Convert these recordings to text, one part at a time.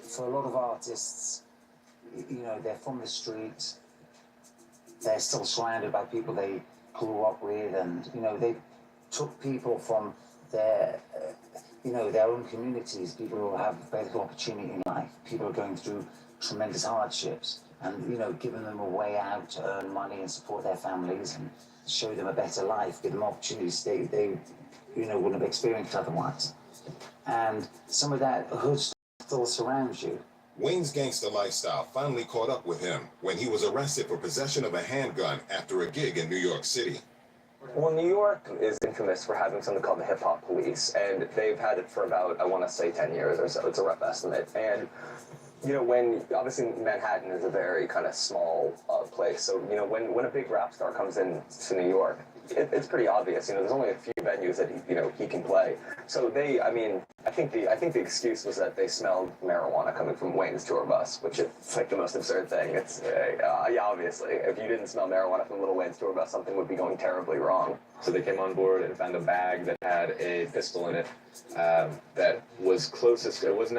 For a lot of artists, they're from the street, they're still surrounded by people they grew up with, and, they took people from their, their own communities, people who have better opportunity in life, people who are going through tremendous hardships, and, giving them a way out to earn money and support their families and show them a better life, give them opportunities they wouldn't have experienced otherwise. And some of that hood stuff still surrounds you. Wayne's gangster lifestyle finally caught up with him when he was arrested for possession of a handgun after a gig in New York City. Well, New York is infamous for having something called the hip-hop police, and they've had it for about, I want to say, 10 years or so. It's a rough estimate. And, when, obviously, Manhattan is a very kind of small place, so, when a big rap star comes in to New York, it's pretty obvious. There's only a few venues that he can play. So I think the excuse was that they smelled marijuana coming from Wayne's tour bus, which is like the most absurd thing. It's yeah, obviously, if you didn't smell marijuana from Lil Wayne's tour bus, something would be going terribly wrong. So they came on board and found a bag that had a pistol in it that was closest. It was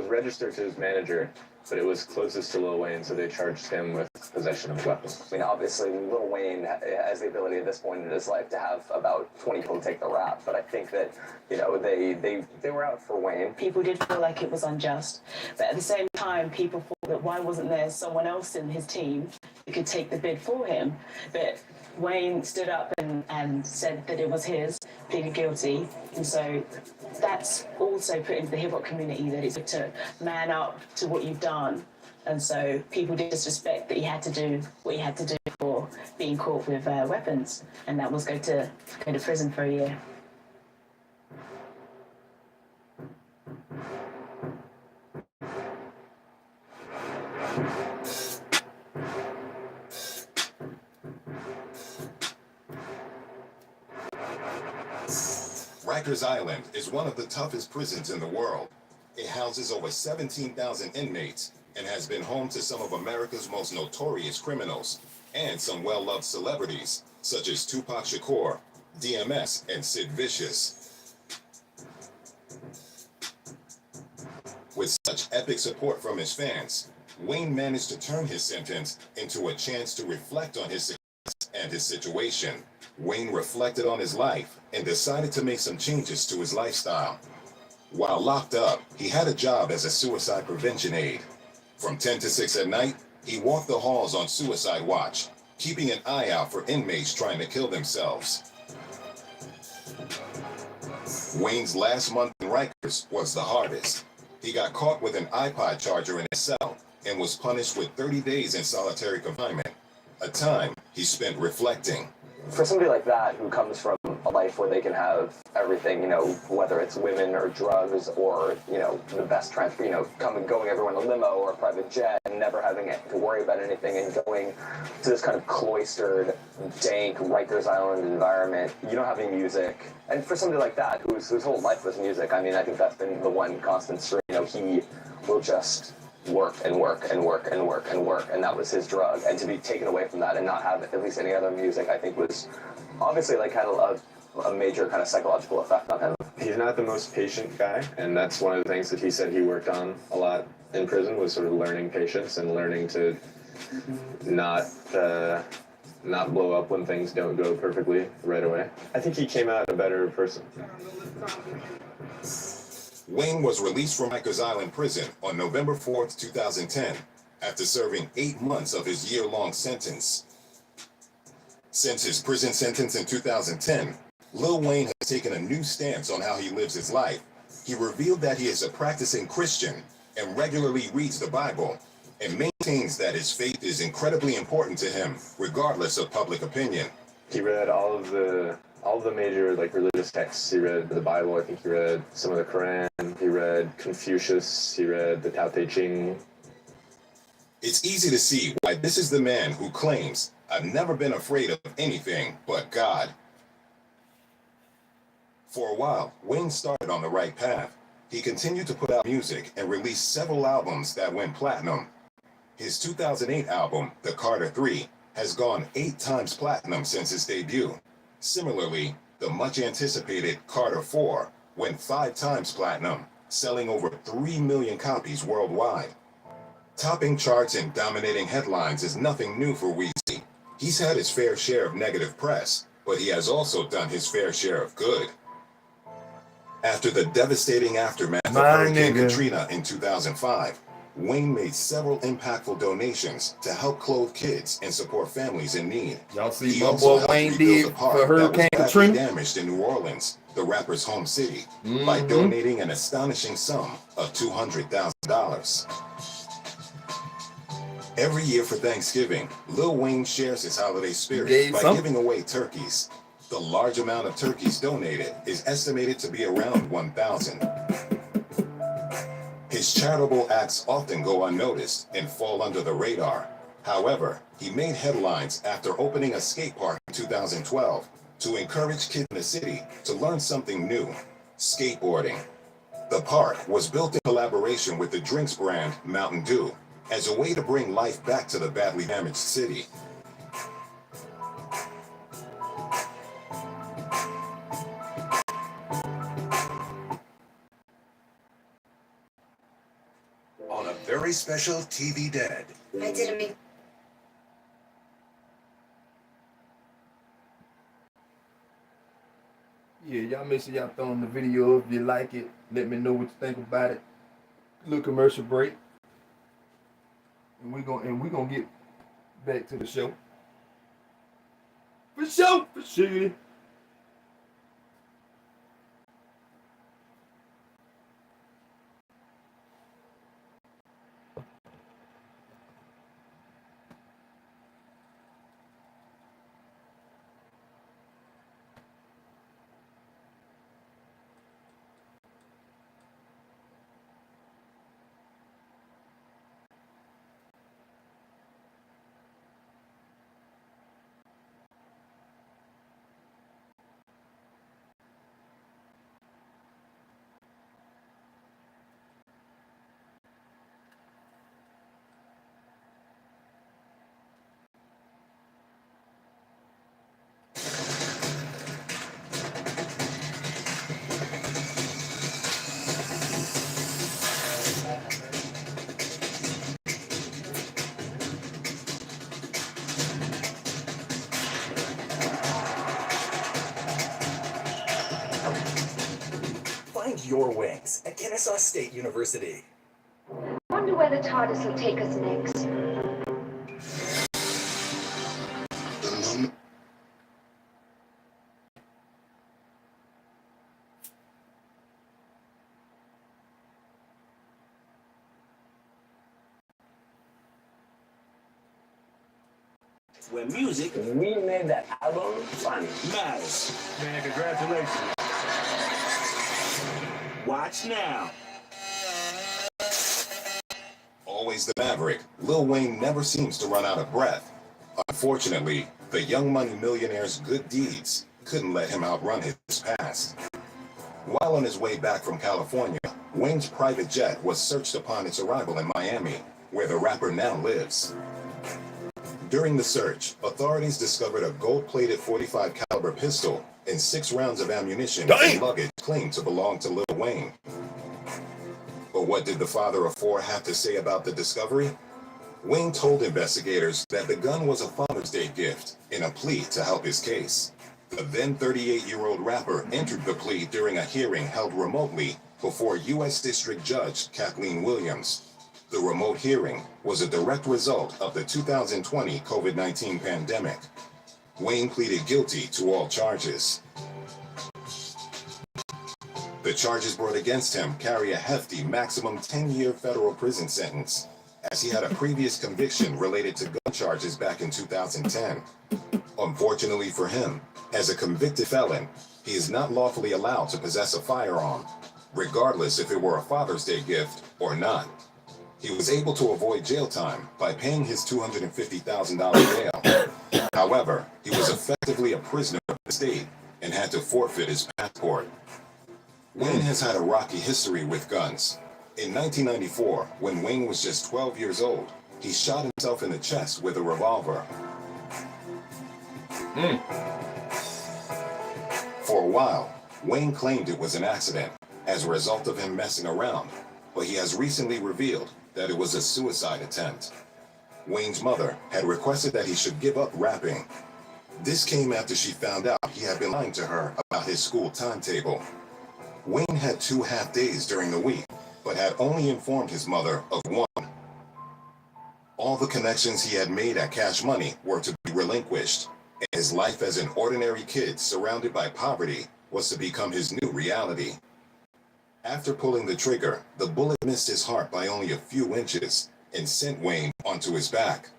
registered to his manager, but it was closest to Lil Wayne, so they charged him with possession of a weapon. Obviously, Lil Wayne has the ability at this point in his life to have about 20 people take the rap, but I think that, they were out for Wayne. People did feel like it was unjust, but at the same time, people thought that why wasn't there someone else in his team who could take the bid for him? But Wayne stood up and said that it was his, pleaded guilty, and so that's also put into the hip-hop community that it's to man up to what you've done. And so people did disrespect that he had to do what he had to do for being caught with weapons, and that was go to prison for a year. Rikers Island is one of the toughest prisons in the world. It houses over 17,000 inmates and has been home to some of America's most notorious criminals and some well-loved celebrities, such as Tupac Shakur, DMS, and Sid Vicious. With such epic support from his fans, Wayne managed to turn his sentence into a chance to reflect on his success and his situation. Wayne reflected on his life and decided to make some changes to his lifestyle. While locked up, he had a job as a suicide prevention aide. From 10 to 6 at night, he walked the halls on suicide watch, keeping an eye out for inmates trying to kill themselves. Wayne's last month in Rikers was the hardest. He got caught with an iPod charger in his cell and was punished with 30 days in solitary confinement, a time he spent reflecting. For somebody like that who comes from a life where they can have everything, whether it's women or drugs or, the best transfer, going everyone in a limo or a private jet and never having to worry about anything and going to this kind of cloistered, dank Rikers Island environment, you don't have any music. And for somebody like that whose whole life was music, I think that's been the one constant string, he will just work and work and work and work and work, and that was his drug. And to be taken away from that and not have at least any other music, I think was obviously had a major kind of psychological effect on him. He's not the most patient guy, and that's one of the things that he said he worked on a lot in prison, was sort of learning patience and learning to not blow up when things don't go perfectly right away. I think he came out a better person. Wayne was released from Rikers Island prison on November 4th, 2010, after serving 8 months of his year-long sentence. Since his prison sentence in 2010, Lil Wayne has taken a new stance on how he lives his life. He revealed that he is a practicing Christian and regularly reads the Bible, and maintains that his faith is incredibly important to him, regardless of public opinion. He read all of the major religious texts. He read the Bible. I think he read some of the Quran. He read Confucius. He read the Tao Te Ching. It's easy to see why this is the man who claims, "I've never been afraid of anything but God." For a while, Wayne started on the right path. He continued to put out music and released several albums that went platinum. His 2008 album, The Carter 3, has gone 8 times platinum since its debut. Similarly, the much-anticipated Carter 4 went 5 times platinum, selling over 3 million copies worldwide. Topping charts and dominating headlines is nothing new for Weezy. He's had his fair share of negative press, but he has also done his fair share of good. After the devastating aftermath of Hurricane Katrina in 2005, Wayne made several impactful donations to help clothe kids and support families in need. Y'all see He what also boy helped Wayne rebuild did the park for Hurricane that was badly Katrina? damaged in New Orleans, the rapper's home city, by donating an astonishing sum of $200,000. Every year for Thanksgiving, Lil Wayne shares his holiday spirit by giving away turkeys. The large amount of turkeys donated is estimated to be around 1,000. His charitable acts often go unnoticed and fall under the radar. However, he made headlines after opening a skate park in 2012 to encourage kids in the city to learn something new: skateboarding. The park was built in collaboration with the drinks brand Mountain Dew as a way to bring life back to the badly damaged city. On a very special TV Dad. I didn't mean. Yeah, y'all make sure y'all throw in the video if you like it. Let me know what you think about it. Little commercial break. And we gonna get back to the show. For sure. Find your wings at Kennesaw State University. Wonder where the TARDIS will take us next. Where music, We made that album fun. matters. Man, congratulations. Watch now. Always the maverick, Lil Wayne never seems to run out of breath. Unfortunately, the Young Money millionaire's good deeds couldn't let him outrun his past. While on his way back from California, Wayne's private jet was searched upon its arrival in Miami, where the rapper now lives. During the search, authorities discovered a gold-plated .45 caliber pistol and 6 rounds of ammunition and luggage claimed to belong to Lil Wayne. But what did the father of 4 have to say about the discovery? Wayne told investigators that the gun was a Father's Day gift in a plea to help his case. The then 38-year-old rapper entered the plea during a hearing held remotely before U.S. District Judge Kathleen Williams. The remote hearing was a direct result of the 2020 COVID-19 pandemic. Wayne pleaded guilty to all charges. The charges brought against him carry a hefty maximum 10-year federal prison sentence, as he had a previous conviction related to gun charges back in 2010. Unfortunately for him, as a convicted felon, he is not lawfully allowed to possess a firearm, regardless if it were a Father's Day gift or not. He was able to avoid jail time by paying his $250,000 bail. However, he was effectively a prisoner of the state and had to forfeit his passport. Wayne has had a rocky history with guns. In 1994, when Wayne was just 12 years old, he shot himself in the chest with a revolver. For a while, Wayne claimed it was an accident, as a result of him messing around, but he has recently revealed that it was a suicide attempt. Wayne's mother had requested that he should give up rapping. This came after she found out he had been lying to her about his school timetable. Wayne had 2 half-days during the week, but had only informed his mother of one. All the connections he had made at Cash Money were to be relinquished, and his life as an ordinary kid surrounded by poverty was to become his new reality. After pulling the trigger, the bullet missed his heart by only a few inches and sent Wayne onto his back.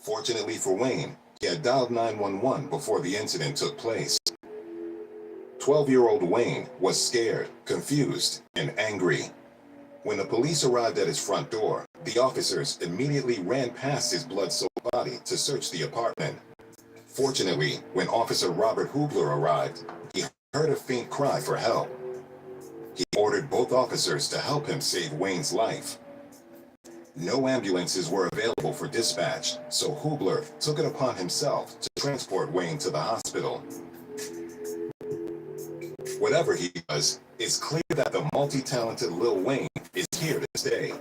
Fortunately for Wayne, he had dialed 911 before the incident took place. 12-year-old Wayne was scared, confused, and angry. When the police arrived at his front door, the officers immediately ran past his blood-soaked body to search the apartment. Fortunately, when Officer Robert Hubler arrived, he heard a faint cry for help. He ordered both officers to help him save Wayne's life. No ambulances were available for dispatch, so Hubler took it upon himself to transport Wayne to the hospital. Whatever he does, it's clear that the multi-talented Lil Wayne is here to stay.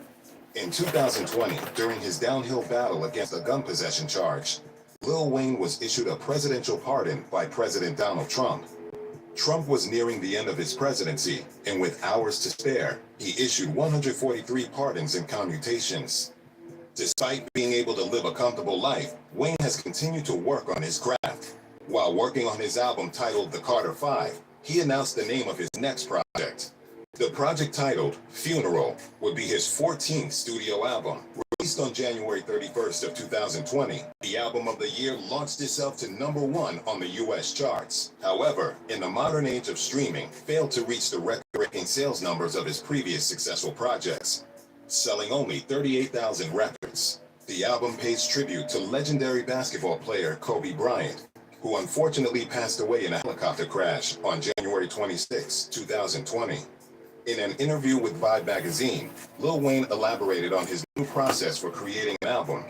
In 2020, during his downhill battle against a gun possession charge, Lil Wayne was issued a presidential pardon by President Donald Trump. Trump was nearing the end of his presidency, and with hours to spare, he issued 143 pardons and commutations. Despite being able to live a comfortable life, Wayne has continued to work on his craft. While working on his album titled The Carter 5, he announced the name of his next project. The project titled Funeral would be his 14th studio album. Released on January 31st of 2020, the album of the year launched itself to #1 on the US charts. However, in the modern age of streaming, failed to reach the record-breaking sales numbers of his previous successful projects, selling only 38,000 records. The album pays tribute to legendary basketball player Kobe Bryant, who unfortunately passed away in a helicopter crash on January 26, 2020. In an interview with Vibe magazine, Lil Wayne elaborated on his new process for creating an album.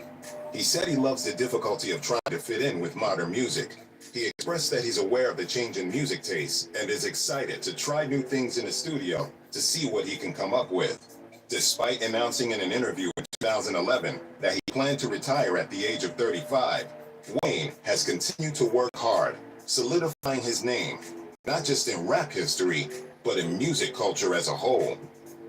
He said he loves the difficulty of trying to fit in with modern music. He expressed that he's aware of the change in music tastes and is excited to try new things in the studio to see what he can come up with. Despite announcing in an interview in 2011 that he planned to retire at the age of 35, Wayne has continued to work hard, solidifying his name, not just in rap history, but in music culture as a whole.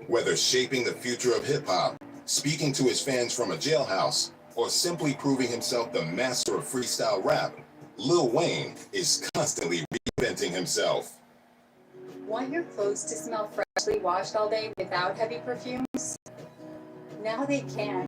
Whether shaping the future of hip-hop, speaking to his fans from a jailhouse, or simply proving himself the master of freestyle rap, Lil Wayne is constantly reinventing himself. Want your clothes to smell freshly washed all day without heavy perfumes? Now they can